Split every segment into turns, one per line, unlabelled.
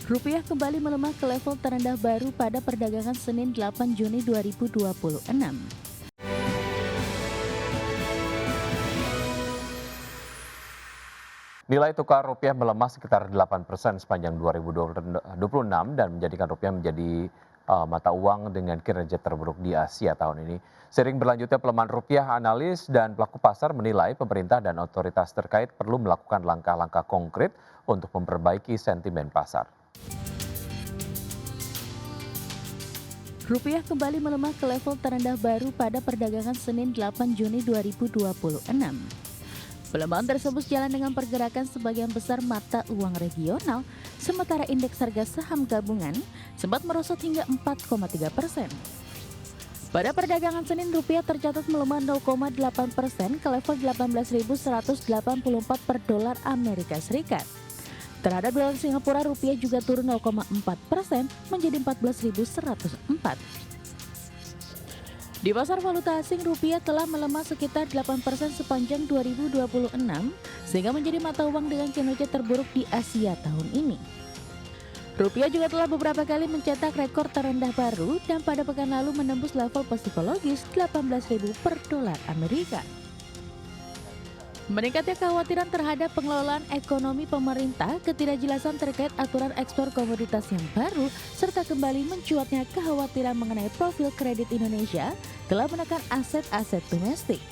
Rupiah kembali melemah ke level terendah baru pada perdagangan Senin 8 Juni 2026.
Nilai tukar rupiah melemah sekitar 8% sepanjang 2026 dan menjadikan rupiah menjadi mata uang dengan kinerja terburuk di Asia tahun ini. Seiring berlanjutnya pelemahan rupiah, analis dan pelaku pasar menilai pemerintah dan otoritas terkait perlu melakukan langkah-langkah konkret untuk memperbaiki sentimen pasar.
Rupiah kembali melemah ke level terendah baru pada perdagangan Senin 8 Juni 2026. Pelemahan tersebut sejalan dengan pergerakan sebagian besar mata uang regional, sementara indeks harga saham gabungan sempat merosot hingga 4,3%. Pada perdagangan Senin, rupiah tercatat melemah 0,8% ke level 18.184 per dolar Amerika Serikat. Terhadap dolar Singapura, rupiah juga turun 0,4% menjadi 14.104. Di pasar valuta asing, rupiah telah melemah sekitar 8% sepanjang 2026, sehingga menjadi mata uang dengan kinerja terburuk di Asia tahun ini. Rupiah juga telah beberapa kali mencetak rekor terendah baru dan pada pekan lalu menembus level psikologis 18.000 per dolar Amerika. Meningkatnya kekhawatiran terhadap pengelolaan ekonomi pemerintah, ketidakjelasan terkait aturan ekspor komoditas yang baru, serta kembali mencuatnya kekhawatiran mengenai profil kredit Indonesia telah menekan aset-aset domestik.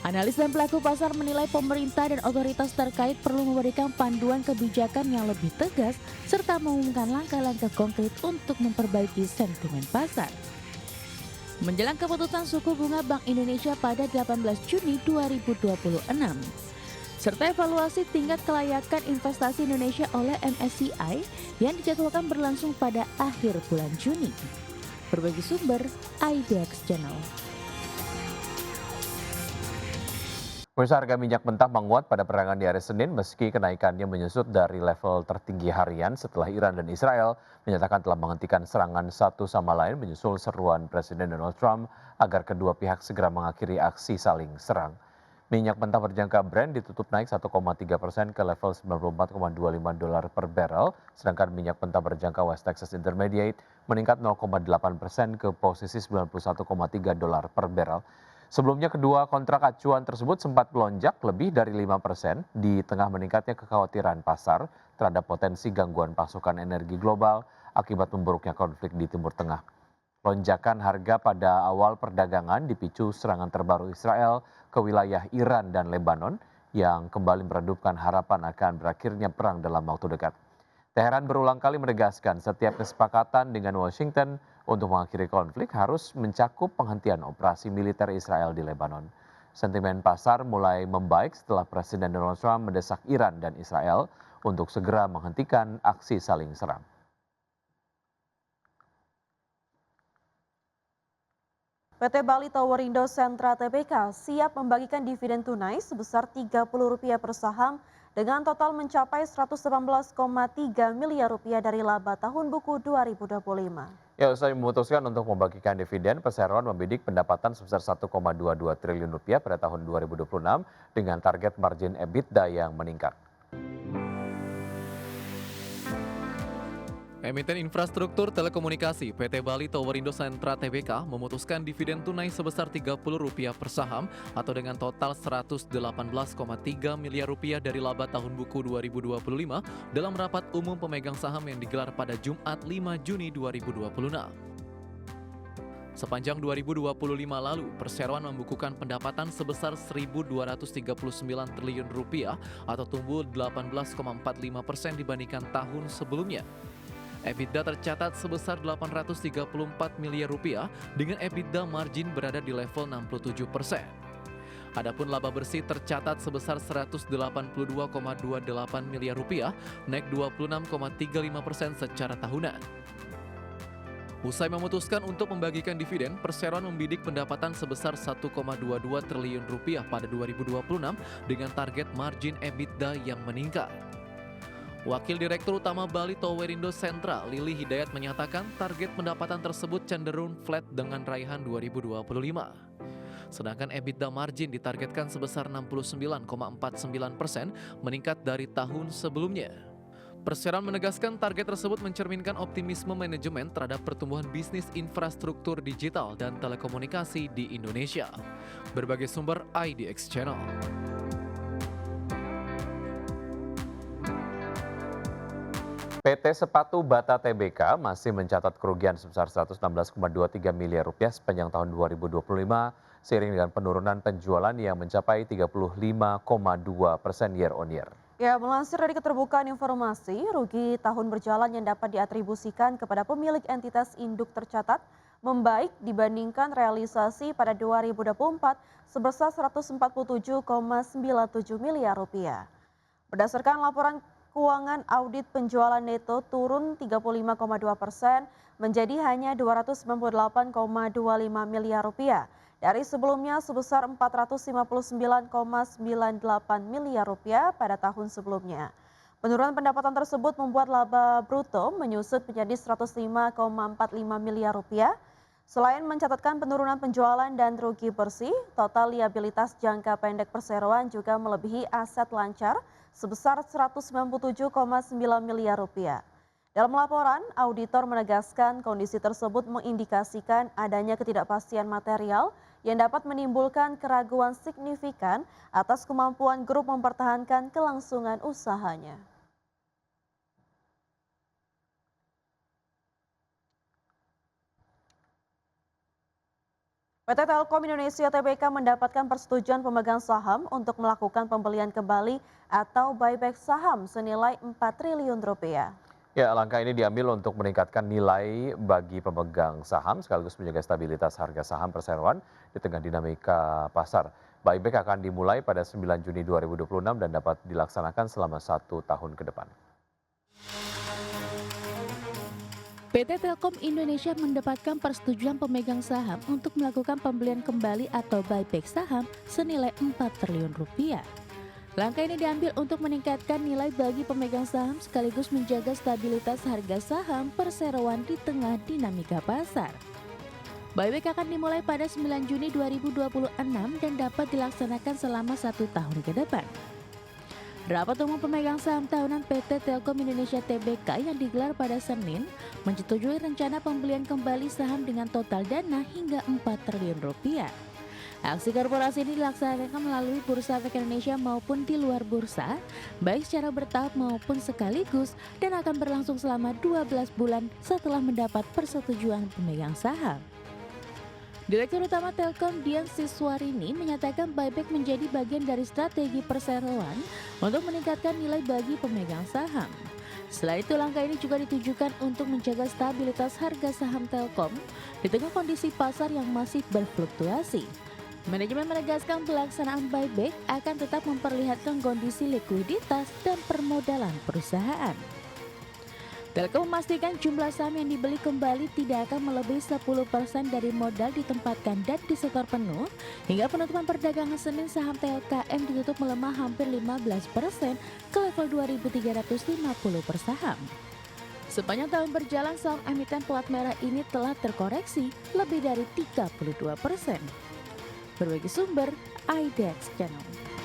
Analis dan pelaku pasar menilai pemerintah dan otoritas terkait perlu memberikan panduan kebijakan yang lebih tegas serta mengumumkan langkah-langkah konkret untuk memperbaiki sentimen pasar. Menjelang keputusan suku bunga Bank Indonesia pada 18 Juni 2026, serta evaluasi tingkat kelayakan investasi Indonesia oleh MSCI yang dijadwalkan berlangsung pada akhir bulan Juni. Berbagi sumber, IDX Channel.
Pemirsa, harga minyak mentah menguat pada perdagangan di hari Senin meski kenaikannya menyusut dari level tertinggi harian setelah Iran dan Israel menyatakan telah menghentikan serangan satu sama lain menyusul seruan Presiden Donald Trump agar kedua pihak segera mengakhiri aksi saling serang. Minyak mentah berjangka Brent ditutup naik 1,3% ke level 94,25 dolar per barrel, sedangkan minyak mentah berjangka West Texas Intermediate meningkat 0,8% ke posisi 91,3 dolar per barrel. Sebelumnya kedua kontrak acuan tersebut sempat melonjak lebih dari 5% di tengah meningkatnya kekhawatiran pasar terhadap potensi gangguan pasokan energi global akibat memburuknya konflik di Timur Tengah. Lonjakan harga pada awal perdagangan dipicu serangan terbaru Israel ke wilayah Iran dan Lebanon yang kembali meredupkan harapan akan berakhirnya perang dalam waktu dekat. Teheran berulang kali menegaskan setiap kesepakatan dengan Washington untuk mengakhiri konflik harus mencakup penghentian operasi militer Israel di Lebanon. Sentimen pasar mulai membaik setelah Presiden Donald Trump mendesak Iran dan Israel untuk segera menghentikan aksi saling serang.
PT Bali Towerindo Sentra Tbk siap membagikan dividen tunai sebesar Rp30 per saham dengan total mencapai Rp118,3 miliar dari laba tahun buku 2025.
Ya, usai memutuskan untuk membagikan dividen, perseroan membidik pendapatan sebesar Rp1,22 triliun pada tahun 2026 dengan target margin EBITDA yang meningkat.
Emiten infrastruktur telekomunikasi PT Bali Towerindo Sentra Tbk memutuskan dividen tunai sebesar Rp30 per saham atau dengan total Rp118,3 miliar dari laba tahun buku 2025 dalam rapat umum pemegang saham yang digelar pada Jumat 5 Juni 2026. Sepanjang 2025 lalu, perseroan membukukan pendapatan sebesar Rp1.239 triliun atau tumbuh 18,45% dibandingkan tahun sebelumnya. EBITDA tercatat sebesar Rp834 miliar dengan EBITDA margin berada di level 67%. Adapun laba bersih tercatat sebesar Rp182,28 miliar, naik 26,35% secara tahunan. Usai memutuskan untuk membagikan dividen, perseroan membidik pendapatan sebesar Rp1,22 triliun pada 2026 dengan target margin EBITDA yang meningkat. Wakil Direktur Utama Bali Towerindo Sentra, Lili Hidayat menyatakan target pendapatan tersebut cenderung flat dengan raihan 2025. Sedangkan EBITDA margin ditargetkan sebesar 69,49%, meningkat dari tahun sebelumnya. Perseroan menegaskan target tersebut mencerminkan optimisme manajemen terhadap pertumbuhan bisnis infrastruktur digital dan telekomunikasi di Indonesia. Berbagai sumber IDX Channel.
PT Sepatu Bata Tbk masih mencatat kerugian sebesar 116,23 miliar rupiah sepanjang tahun 2025 seiring dengan penurunan penjualan yang mencapai 35,2% year on year.
Ya, melansir dari keterbukaan informasi, rugi tahun berjalan yang dapat diatribusikan kepada pemilik entitas induk tercatat membaik dibandingkan realisasi pada 2024 sebesar 147,97 miliar rupiah. Berdasarkan laporan keuangan, audit penjualan neto turun 35,2% menjadi hanya 298,25 miliar rupiah dari sebelumnya sebesar 459,98 miliar rupiah pada tahun sebelumnya. Penurunan pendapatan tersebut membuat laba bruto menyusut menjadi 105,45 miliar rupiah. Selain mencatatkan penurunan penjualan dan rugi bersih, total liabilitas jangka pendek perseroan juga melebihi aset lancar sebesar 197,9 miliar rupiah. Dalam laporan, auditor menegaskan kondisi tersebut mengindikasikan adanya ketidakpastian material yang dapat menimbulkan keraguan signifikan atas kemampuan grup mempertahankan kelangsungan usahanya. PT Telkom Indonesia Tbk mendapatkan persetujuan pemegang saham untuk melakukan pembelian kembali atau buyback saham senilai 4 triliun rupiah.
Ya, langkah ini diambil untuk meningkatkan nilai bagi pemegang saham sekaligus menjaga stabilitas harga saham perseroan di tengah dinamika pasar. Buyback akan dimulai pada 9 Juni 2026 dan dapat dilaksanakan selama 1 tahun ke depan.
PT Telkom Indonesia mendapatkan persetujuan pemegang saham untuk melakukan pembelian kembali atau buyback saham senilai 4 triliun rupiah. Langkah ini diambil untuk meningkatkan nilai bagi pemegang saham sekaligus menjaga stabilitas harga saham perseroan di tengah dinamika pasar. Buyback akan dimulai pada 9 Juni 2026 dan dapat dilaksanakan selama 1 tahun ke depan. Rapat umum pemegang saham tahunan PT Telkom Indonesia Tbk yang digelar pada Senin menyetujui rencana pembelian kembali saham dengan total dana hingga 4 triliun rupiah. Aksi korporasi ini dilaksanakan melalui Bursa Efek Indonesia maupun di luar bursa, baik secara bertahap maupun sekaligus, dan akan berlangsung selama 12 bulan setelah mendapat persetujuan pemegang saham. Direktur Utama Telkom Dian Siswarini menyatakan buyback menjadi bagian dari strategi perseroan untuk meningkatkan nilai bagi pemegang saham. Selain itu, langkah ini juga ditujukan untuk menjaga stabilitas harga saham Telkom di tengah kondisi pasar yang masih berfluktuasi. Manajemen menegaskan pelaksanaan buyback akan tetap memperlihatkan kondisi likuiditas dan permodalan perusahaan. Telkom memastikan jumlah saham yang dibeli kembali tidak akan melebihi 10% dari modal ditempatkan dan disetor penuh. Hingga penutupan perdagangan Senin, saham TLKM ditutup melemah hampir 15% ke level 2.350 per saham. Sepanjang tahun berjalan, saham emiten plat merah ini telah terkoreksi lebih dari 32%. Berbagi sumber, IDX Channel.